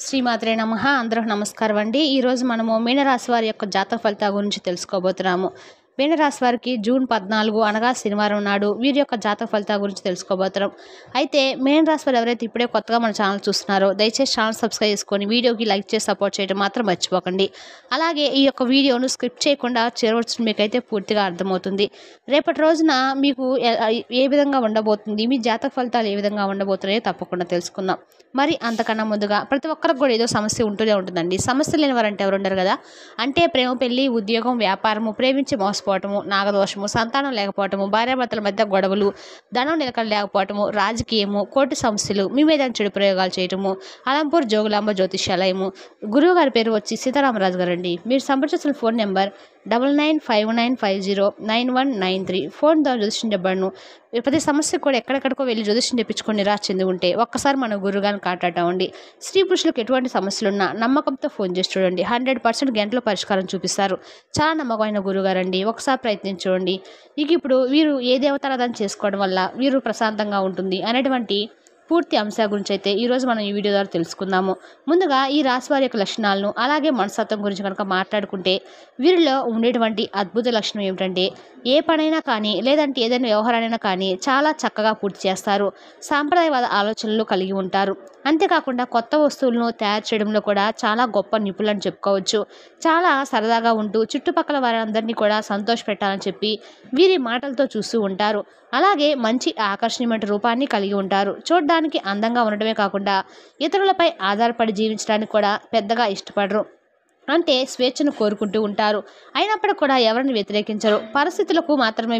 శ్రీమాత్రే నమః. అందరికి నమస్కారం అండి. ఈరోజు మనము మీనరాశి వారి యొక్క జాతక ఫలితాల గురించి తెలుసుకోబోతున్నాము. మీనరాశి వారికి జూన్ 14 అనగా శనివారం నాడు వీరి యొక్క జాతక ఫలితాల గురించి తెలుసుకోబోతున్నాం. అయితే మీనరాశి వారు ఎవరైతే ఇప్పుడే కొత్తగా మన ఛానల్ చూస్తున్నారో దయచేసి ఛానల్ సబ్స్క్రైబ్ చేసుకొని వీడియోకి లైక్ చేసి సపోర్ట్ చేయడం మాత్రం మర్చిపోకండి. అలాగే ఈ యొక్క వీడియోను స్కిప్ చేయకుండా చేరవచ్చు, మీకైతే పూర్తిగా అర్థమవుతుంది. రేపటి రోజున మీకు ఏ విధంగా ఉండబోతుంది, మీ జాతక ఫలితాలు ఏ విధంగా ఉండబోతున్నాయో తప్పకుండా తెలుసుకుందాం. మరి అంతకన్నా ముందుగా ప్రతి ఒక్కరికి కూడా ఏదో సమస్య ఉంటూనే ఉంటుందండి. సమస్య లేని వారంటే ఎవరు ఉండరు కదా. అంటే ప్రేమ, పెళ్లి, ఉద్యోగం, వ్యాపారము, ప్రేమించి మోసపోవటము, నాగదోషము, సంతానం లేకపోవటము, భార్యాభర్తల మధ్య గొడవలు, ధనం నిలకడ లేకపోవటము, రాజకీయము, కోర్టు సమస్యలు, మీ మీద చెడు ప్రయోగాలు చేయటము, అలంపూర్ జోగులాంబ జ్యోతిష్యాలయము. గురువు గారి పేరు వచ్చి సీతారామరాజు గారు అండి. మీరు సంప్రదించిన ఫోన్ నెంబర్ 9959509193. ఫోన్ ద్వారా జ్యోతిష్యం చెప్పబడను. ప్రతి సమస్య కూడా ఎక్కడెక్కడికో వెళ్ళి జ్యోతిష్యం తెప్పించుకొని నిరాశ చెంది ఉంటే ఒక్కసారి మన గురుగారిని కాటాటండి. స్త్రీ పురుషులకు ఎటువంటి సమస్యలున్నా నమ్మకంతో ఫోన్ చేసి చూడండి. 100% గంటలో పరిష్కారం చూపిస్తారు. చాలా నమ్మకమైన గురుగారండి. ఒకసారి ప్రయత్నించి చూడండి. ఇప్పుడు వీరు ఏ దేవతారాధన చేసుకోవడం వల్ల వీరు ప్రశాంతంగా ఉంటుంది అనేటువంటి పూర్తి అంశాల గురించి అయితే ఈరోజు మనం ఈ వీడియో ద్వారా తెలుసుకుందాము. ముందుగా ఈ రాశి వారి యొక్క లక్షణాలను అలాగే మనస్తత్వం గురించి కనుక మాట్లాడుకుంటే వీరిలో ఉండేటువంటి అద్భుత లక్షణం ఏమిటంటే ఏ పనైనా కానీ లేదంటే ఏదైనా వ్యవహారాలైనా కానీ చాలా చక్కగా పూర్తి చేస్తారు. సాంప్రదాయవాద ఆలోచనలు కలిగి ఉంటారు. అంతేకాకుండా కొత్త వస్తువులను తయారు చేయడంలో కూడా చాలా గొప్ప నిపుణులని చెప్పుకోవచ్చు. చాలా సరదాగా ఉంటూ చుట్టుపక్కల వారందరినీ కూడా సంతోషపెట్టాలని చెప్పి వీరి మాటలతో చూస్తూ ఉంటారు. అలాగే మంచి ఆకర్షణీయమైన రూపాన్ని కలిగి ఉంటారు. చూడడానికి అందంగా ఉండటమే కాకుండా ఇతరులపై ఆధారపడి జీవించడానికి కూడా పెద్దగా ఇష్టపడరు. అంటే స్వేచ్ఛను కోరుకుంటూ ఉంటారు. అయినప్పటికీ కూడా ఎవరిని వ్యతిరేకించరు. పరిస్థితులకు మాత్రమే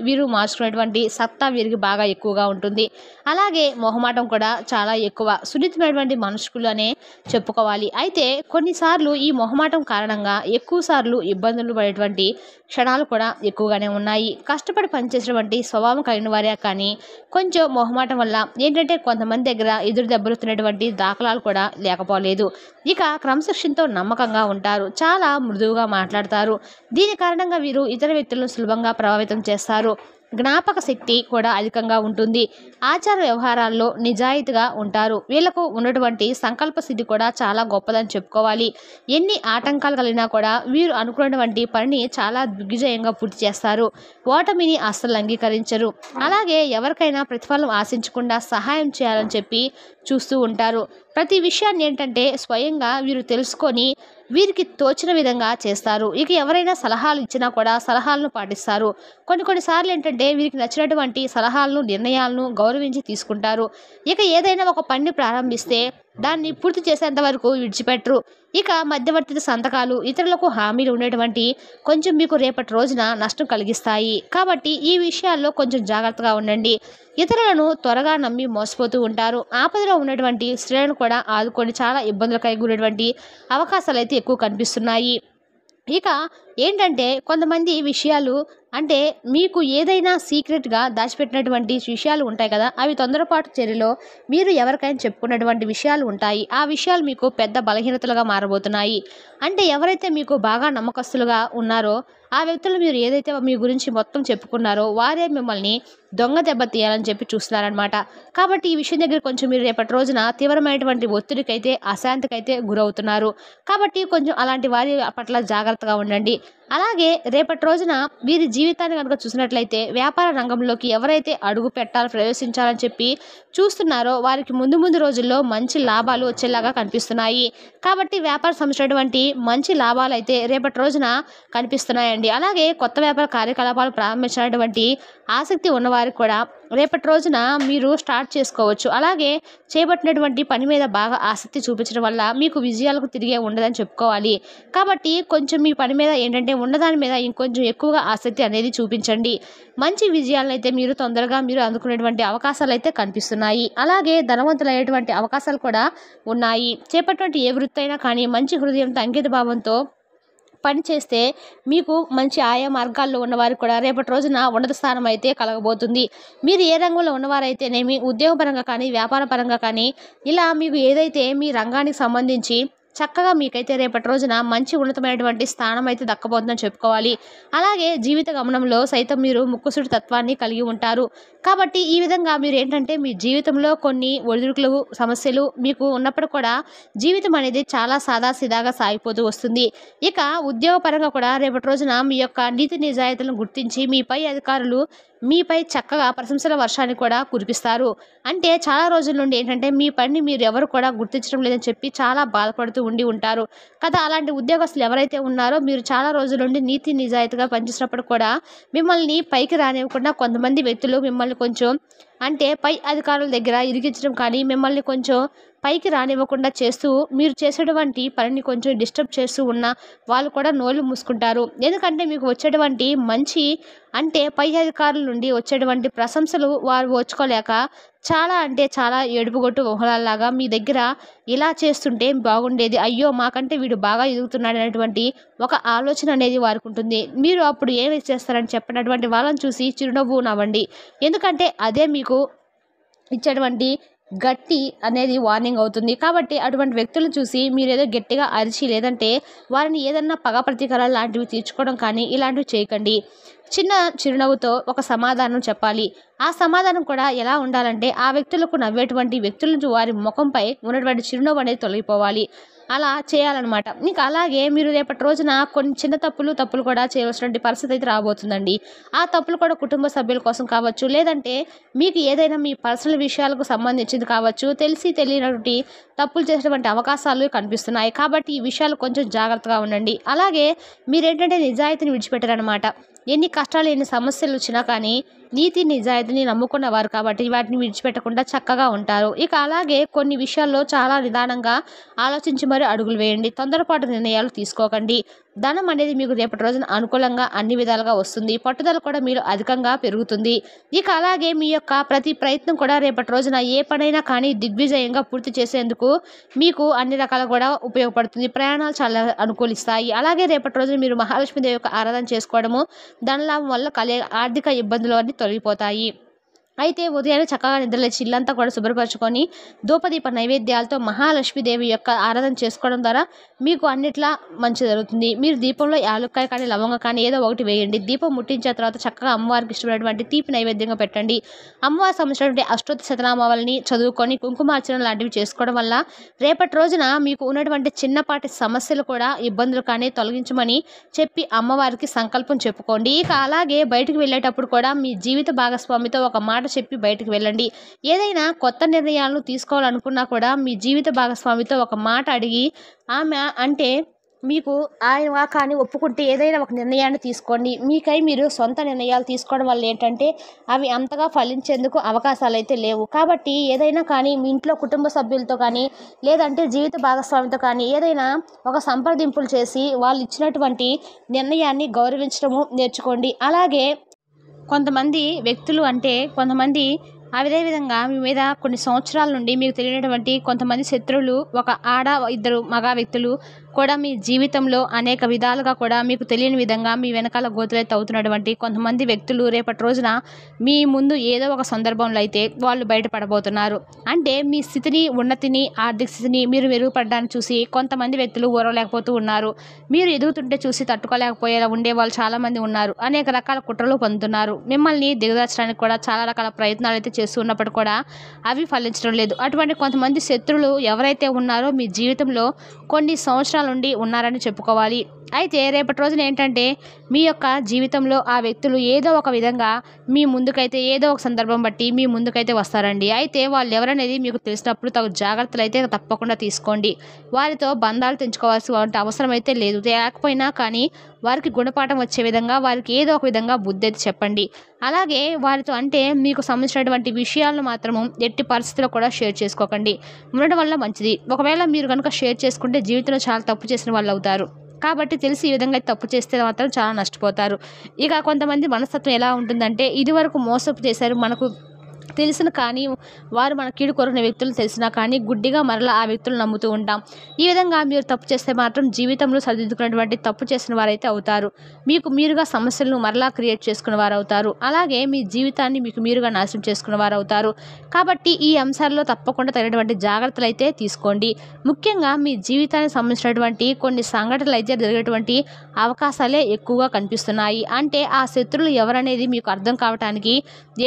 వీరు మార్చుకునేటువంటి సత్తా వీరికి బాగా ఎక్కువగా ఉంటుంది. అలాగే మొహమాటం కూడా చాలా ఎక్కువ. సున్నితమైనటువంటి మనుషులు అనే చెప్పుకోవాలి. అయితే కొన్నిసార్లు ఈ మొహమాటం కారణంగా ఎక్కువ సార్లు ఇబ్బందులు పడేటువంటి క్షణాలు కూడా ఎక్కువగానే ఉన్నాయి. కష్టపడి పనిచేసేటువంటి స్వభావం కలిగిన వారే కానీ కొంచెం మొహమాటం వల్ల ఏంటంటే కొంతమంది దగ్గర ఎదురు దెబ్బలుతున్నటువంటి దాఖలాలు కూడా లేకపోలేదు. ఇక క్రమశిక్షణతో నమ్మకంగా ఉంటారు. చాలా మృదువుగా మాట్లాడతారు. దీని కారణంగా వీరు ఇతర వ్యక్తులను సులభంగా ప్రభావితం చేస్తారు. జ్ఞాపక శక్తి కూడా అధికంగా ఉంటుంది. ఆచార వ్యవహారాల్లో నిజాయితీగా ఉంటారు. వీళ్లకు ఉన్నటువంటి సంకల్ప సిద్ధి కూడా చాలా గొప్పదని చెప్పుకోవాలి. ఎన్ని ఆటంకాలు కలిగినా కూడా వీరు అనుకున్నటువంటి పనిని చాలా దిగ్విజయంగా పూర్తి చేస్తారు. ఓటమిని అస్సలు అంగీకరించరు. అలాగే ఎవరికైనా ప్రతిఫలం ఆశించకుండా సహాయం చేయాలని చెప్పి చూస్తూ ఉంటారు. ప్రతి విషయాన్ని ఏంటంటే స్వయంగా వీరు తెలుసుకొని వీరికి తోచిన విధంగా చేస్తారు. ఇక ఎవరైనా సలహాలు ఇచ్చినా కూడా సలహాలను పాటిస్తారు. కొన్నిసార్లు ఏంటంటే వీరికి నచ్చినటువంటి సలహాలను, నిర్ణయాలను గౌరవించి తీసుకుంటారు. ఇక ఏదైనా ఒక పనిని ప్రారంభిస్తే దాన్ని పూర్తి చేసేంత వరకు విడిచిపెట్టరు. ఇక మధ్యవర్తి సంతకాలు, ఇతరులకు హామీలు ఉండేటువంటి కొంచెం మీకు రేపటి రోజున నష్టం కలిగిస్తాయి. కాబట్టి ఈ విషయాల్లో కొంచెం జాగ్రత్తగా ఉండండి. ఇతరులను త్వరగా నమ్మి మోసపోతూ ఉంటారు. ఆపదలో ఉన్నటువంటి స్త్రీలను కూడా ఆదుకొని చాలా ఇబ్బందులు కలిగి ఉన్నటువంటి అవకాశాలు అయితే ఎక్కువ కనిపిస్తున్నాయి. ఇక ఏంటంటే కొంతమంది విషయాలు అంటే మీకు ఏదైనా సీక్రెట్గా దాచిపెట్టినటువంటి విషయాలు ఉంటాయి కదా, అవి తొందరపాటు చర్యలో మీరు ఎవరికైనా చెప్పుకున్నటువంటి విషయాలు ఉంటాయి. ఆ విషయాలు మీకు పెద్ద బలహీనతలుగా మారబోతున్నాయి. అంటే ఎవరైతే మీకు బాగా నమ్మకస్తులుగా ఉన్నారో ఆ వ్యక్తులు మీరు ఏదైతే మీ గురించి మొత్తం చెప్పుకున్నారో వారే మిమ్మల్ని దొంగ దెబ్బ తీయాలని చెప్పి చూస్తున్నారనమాట. కాబట్టి ఈ విషయం దగ్గర కొంచెం మీరు రేపటి రోజున తీవ్రమైనటువంటి ఒత్తిడికైతే అశాంతికైతే గురవుతున్నారు. కాబట్టి కొంచెం అలాంటి వారి పట్ల జాగ్రత్తగా ఉండండి. అలాగే రేపటి రోజున వీరి జీవితాన్ని కనుక చూసినట్లయితే వ్యాపార రంగంలోకి ఎవరైతే అడుగు ప్రవేశించాలని చెప్పి చూస్తున్నారో వారికి ముందు రోజుల్లో మంచి లాభాలు వచ్చేలాగా కనిపిస్తున్నాయి. కాబట్టి వ్యాపార సంబంధించినటువంటి మంచి లాభాలు అయితే రేపటి రోజున కనిపిస్తున్నాయండి. అలాగే కొత్త వ్యాపార కార్యకలాపాలు ప్రారంభించినటువంటి ఆసక్తి ఉన్నవారికి కూడా రేపటి రోజున మీరు స్టార్ట్ చేసుకోవచ్చు. అలాగే చేపట్టినటువంటి పని మీద బాగా ఆసక్తి చూపించడం వల్ల మీకు విజయాలకు తిరిగే ఉండదని చెప్పుకోవాలి. కాబట్టి కొంచెం మీ పని మీద ఏంటంటే ఉన్నదాని మీద ఇంకొంచెం ఎక్కువగా ఆసక్తి అనేది చూపించండి. మంచి విజయాలను అయితే మీరు తొందరగా అందుకునేటువంటి అవకాశాలు అయితే కనిపిస్తున్నాయి. అలాగే ధనవంతులయ్యేటువంటి అవకాశాలు కూడా ఉన్నాయి. చేపట్టినటువంటి ఏ వృత్తి అయినా కానీ మంచి హృదయంతో, అంకిత భావంతో పని చేస్తే మీకు మంచి ఆయా మార్గాల్లో ఉన్నవారికి కూడా రేపటి రోజున ఉన్నత స్థానం అయితే కలగబోతుంది. మీరు ఏ రంగంలో ఉన్నవారైతేనేమి, ఉద్యోగపరంగా కానీ వ్యాపార పరంగా కానీ ఇలా మీకు ఏదైతే మీ రంగానికి సంబంధించి చక్కగా మీకైతే రేపటి రోజున మంచి ఉన్నతమైనటువంటి స్థానం అయితే దక్కబోతుందని చెప్పుకోవాలి. అలాగే జీవిత గమనంలో సైతం మీరు ముక్కుసూటి తత్వాన్ని కలిగి ఉంటారు. కాబట్టి ఈ విధంగా మీరు ఏంటంటే మీ జీవితంలో కొన్ని ఒడిదుడుకులు, సమస్యలు మీకు ఉన్నప్పుడు కూడా జీవితం అనేది చాలా సాదాసీదాగా సాగిపోతూ వస్తుంది. ఇక ఉద్యోగపరంగా కూడా రేపటి రోజున మీ యొక్క నీతి నిజాయితీలను గుర్తించి మీ పై అధికారులు మీపై చక్కగా ప్రశంసల వర్షాన్ని కూడా కురిపిస్తారు. అంటే చాలా రోజుల నుండి ఏంటంటే మీ పనిని మీరు ఎవరు కూడా గుర్తించడం లేదని చెప్పి చాలా బాధపడుతూ ఉంటారు కదా. అలాంటి ఉద్యోగస్తులు ఎవరైతే ఉన్నారో మీరు చాలా రోజుల నుండి నీతి నిజాయితీగా పనిచేసినప్పుడు కూడా మిమ్మల్ని పైకి రానివ్వకుండా కొంతమంది వ్యక్తులు మిమ్మల్ని కొంచెం అంటే పై అధికారుల దగ్గర ఇరికించడం కానీ మిమ్మల్ని కొంచెం పైకి రానివ్వకుండా చేస్తూ మీరు చేసేటువంటి పనిని కొంచెం డిస్టర్బ్ చేస్తూ ఉన్న వాళ్ళు కూడా నోళ్ళు మూసుకుంటారు. ఎందుకంటే మీకు వచ్చేటువంటి మంచి అంటే పై అధికారుల నుండి వచ్చేటువంటి ప్రశంసలు వారు ఓర్చుకోలేక చాలా అంటే చాలా ఏడుపుగొట్టు మొహలాల్లాగా మీ దగ్గర ఇలా చేస్తుంటే బాగుండేది, అయ్యో మాకంటే వీడు బాగా ఎదుగుతున్నాడు అనేటువంటి ఒక ఆలోచన అనేది వారికి ఉంటుంది. మీరు అప్పుడు ఏమి చేస్తారని చెప్పినటువంటి వాళ్ళని చూసి చిరునవ్వు నవ్వండి. ఎందుకంటే అదే మీకు ఇచ్చేటువంటి గట్టి అనేది వార్నింగ్ అవుతుంది. కాబట్టి అటువంటి వ్యక్తులను చూసి మీరు ఏదో గట్టిగా అరిచి లేదంటే వారిని ఏదన్నా పగ ప్రతీకారాలు లాంటివి తీర్చుకోవడం కానీ ఇలాంటివి చేయకండి. చిన్న చిరునవ్వుతో ఒక సమాధానం చెప్పాలి. ఆ సమాధానం కూడా ఎలా ఉండాలంటే ఆ వ్యక్తులకు నవ్వేటువంటి వ్యక్తుల నుంచి వారి ముఖంపై ఉన్నటువంటి చిరునవ్వు అనేది తొలగిపోవాలి. అలా చేయాలన్నమాట. ఇంకా అలాగే మీరు రేపటి రోజున కొన్ని చిన్న తప్పులు కూడా చేయవలసినటువంటి పరిస్థితి అయితే రాబోతుందండి. ఆ తప్పులు కూడా కుటుంబ సభ్యుల కోసం కావచ్చు, లేదంటే మీకు ఏదైనా మీ పర్సనల్ విషయాలకు సంబంధించింది కావచ్చు, తెలిసి తెలియనటువంటి తప్పులు చేసేటువంటి అవకాశాలు కనిపిస్తున్నాయి. కాబట్టి ఈ విషయాలు కొంచెం జాగ్రత్తగా ఉండండి. అలాగే మీరేంటంటే నిజాయితీని విడిచిపెట్టారనమాట. ఎన్ని కష్టాలు ఎన్ని సమస్యలు వచ్చినా కానీ నీతి నిజాయితీని నమ్ముకున్నవారు కాబట్టి వాటిని విడిచిపెట్టకుండా చక్కగా ఉంటారు. ఇక అలాగే కొన్ని విషయాల్లో చాలా నిదానంగా ఆలోచించి మరి అడుగులు వేయండి. తొందరపాటు నిర్ణయాలు తీసుకోకండి. ధనం అనేది మీకు రేపటి రోజున అనుకూలంగా అన్ని విధాలుగా వస్తుంది. పట్టుదల కూడా మీరు అధికంగా పెరుగుతుంది. ఇక అలాగే మీ యొక్క ప్రతి ప్రయత్నం కూడా రేపటి రోజున ఏ పనైనా కానీ దిగ్విజయంగా పూర్తి చేసేందుకు మీకు అన్ని రకాల కూడా ఉపయోగపడుతుంది. ప్రయాణాలు చాలా అనుకూలిస్తాయి. అలాగే రేపటి రోజున మీరు మహాలక్ష్మీదేవి యొక్క ఆరాధన చేసుకోవడము ధనలాభం వల్ల కలిగే ఆర్థిక ఇబ్బందులు అన్నీ తొలగిపోతాయి. అయితే ఉదయాన్నే చక్కగా నిద్రలేచి ఇల్లంతా కూడా శుభ్రపరచుకొని ధూపదీప నైవేద్యాలతో మహాలక్ష్మీదేవి యొక్క ఆరాధన చేసుకోవడం ద్వారా మీకు అన్నిట్లా మంచి జరుగుతుంది. మీరు దీపంలో యాలుక్కాయ కానీ లవంగ కానీ ఏదో ఒకటి వేయండి. దీపం ముట్టించిన తర్వాత చక్కగా అమ్మవారికి ఇష్టమైనటువంటి తీపి నైవేద్యంగా పెట్టండి. అమ్మవారికి సంబంధించినటువంటి అష్టోత్తర శతనామావళిని చదువుకొని కుంకుమార్చన లాంటివి చేసుకోవడం వల్ల రేపటి రోజున మీకు ఉన్నటువంటి చిన్నపాటి సమస్యలు కూడా ఇబ్బందులు కానీ తొలగించమని చెప్పి అమ్మవారికి సంకల్పం చెప్పుకోండి. ఇక అలాగే బయటికి వెళ్ళేటప్పుడు కూడా మీ జీవిత భాగస్వామితో ఒక మాట చెప్పి బయటికి వెళ్ళండి. ఏదైనా కొత్త నిర్ణయాలను తీసుకోవాలనుకున్నా కూడా మీ జీవిత భాగస్వామితో ఒక మాట అడిగి ఆమె అంటే మీకు ఆయన కానీ ఒప్పుకుంటే ఏదైనా ఒక నిర్ణయాన్ని తీసుకోండి. మీకై మీరు సొంత నిర్ణయాలు తీసుకోవడం వల్ల ఏంటంటే అవి అంతగా ఫలించేందుకు అవకాశాలు అయితే లేవు. కాబట్టి ఏదైనా కానీ మీ ఇంట్లో కుటుంబ సభ్యులతో కానీ లేదంటే జీవిత భాగస్వామితో కానీ ఏదైనా ఒక సంప్రదింపులు చేసి వాళ్ళు ఇచ్చినటువంటి నిర్ణయాన్ని గౌరవించడము నేర్చుకోండి. అలాగే కొంతమంది వ్యక్తులు అంటే కొంతమంది అదేవిధంగా మీ మీద కొన్ని సంవత్సరాల నుండి మీకు తెలియనటువంటి కొంతమంది శత్రువులు ఒక ఆడ ఇద్దరు మగ వ్యక్తులు కూడా మీ జీవితంలో అనేక విధాలుగా కూడా మీకు తెలియని విధంగా మీ వెనకాల గోతులైతే అవుతున్నటువంటి కొంతమంది వ్యక్తులు రేపటి రోజున మీ ముందు ఏదో ఒక సందర్భంలో అయితే వాళ్ళు బయటపడబోతున్నారు. అంటే మీ స్థితిని ఉన్నతిని ఆర్థిక స్థితిని మీరు మెరుగుపడడానికి చూసి కొంతమంది వ్యక్తులు ఓరవలేకపోతూ ఉన్నారు. మీరు ఎదుగుతుంటే చూసి తట్టుకోలేకపోయేలా ఉండే వాళ్ళు చాలామంది ఉన్నారు. అనేక రకాల కుట్రలు పొందుతున్నారు. మిమ్మల్ని దిగదార్చడానికి కూడా చాలా రకాల ప్రయత్నాలు అయితే చేస్తూ ఉన్నప్పుడు కూడా అవి ఫలించడం లేదు. అటువంటి కొంతమంది శత్రువులు ఎవరైతే ఉన్నారో మీ జీవితంలో కొన్ని సంవత్సరాల నుండి ఉన్నారని చెప్పుకోవాలి. అయితే రేపటి రోజున ఏంటంటే మీ యొక్క జీవితంలో ఆ వ్యక్తులు ఏదో ఒక విధంగా మీ ముందుకైతే ఏదో ఒక సందర్భం బట్టి మీ ముందుకైతే వస్తారండి. అయితే వాళ్ళు ఎవరనేది మీకు తెలిసినప్పుడు తగు జాగ్రత్తలు అయితే తప్పకుండా తీసుకోండి. వారితో బంధాలు తెంచుకోవాల్సిన అవసరం అయితే లేదు. లేకపోయినా కానీ వారికి గుణపాఠం వచ్చే విధంగా వారికి ఏదో ఒక విధంగా బుద్ధి అయితే చెప్పండి. అలాగే వారితో అంటే మీకు సంబంధించినటువంటి విషయాలను మాత్రము ఎట్టి పరిస్థితుల్లో కూడా షేర్ చేసుకోకండి. ఉండడం వల్ల మంచిది. ఒకవేళ మీరు కనుక షేర్ చేసుకుంటే జీవితంలో చాలా తప్పు చేసిన వాళ్ళు అవుతారు. కాబట్టి తెలిసి ఈ విధంగా తప్పు చేస్తే మాత్రం చాలా నష్టపోతారు. ఇక కొంతమంది మనస్తత్వం ఎలా ఉంటుందంటే ఇదివరకు మోసపు చేశారు, మనకు తెలిసిన కానీ వారు మన కీడు కోరుకునే వ్యక్తులు తెలిసినా కానీ గుడ్డిగా మరలా ఆ వ్యక్తులు నమ్ముతూ ఉంటాం. ఈ విధంగా మీరు తప్పు చేస్తే మాత్రం జీవితంలో సరిదిద్దుకున్నటువంటి తప్పు చేసిన వారైతే అవుతారు. మీకు మీరుగా సమస్యలను మరలా క్రియేట్ చేసుకున్న వారు అవుతారు. అలాగే మీ జీవితాన్ని మీకు మీరుగా నాశనం చేసుకున్న వారు అవుతారు. కాబట్టి ఈ అంశాల్లో తప్పకుండా తగినటువంటి జాగ్రత్తలు అయితే తీసుకోండి. ముఖ్యంగా మీ జీవితానికి సంబంధించినటువంటి కొన్ని సంఘటనలు అయితే జరిగేటువంటి అవకాశాలే ఎక్కువగా కనిపిస్తున్నాయి. అంటే ఆ శత్రువులు ఎవరనేది మీకు అర్థం కావటానికి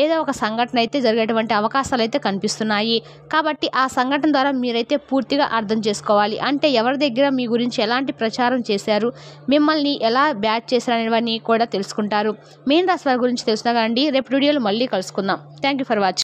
ఏదో ఒక సంఘటన అయితే జరిగేటువంటి అవకాశాలు అయితే కనిపిస్తున్నాయి. కాబట్టి ఆ సంఘటన ద్వారా మీరైతే పూర్తిగా అర్థం చేసుకోవాలి. అంటే ఎవరి దగ్గర మీ గురించి ఎలాంటి ప్రచారం చేశారు, మిమ్మల్ని ఎలా బ్యాట్ చేశారు అనేవన్నీ కూడా తెలుసుకుంటారు. మీన రాశి వారి గురించి తెలుసునా కానీ రేపు వీడియోలో మళ్ళీ కలుసుకుందాం. Thank you for watching.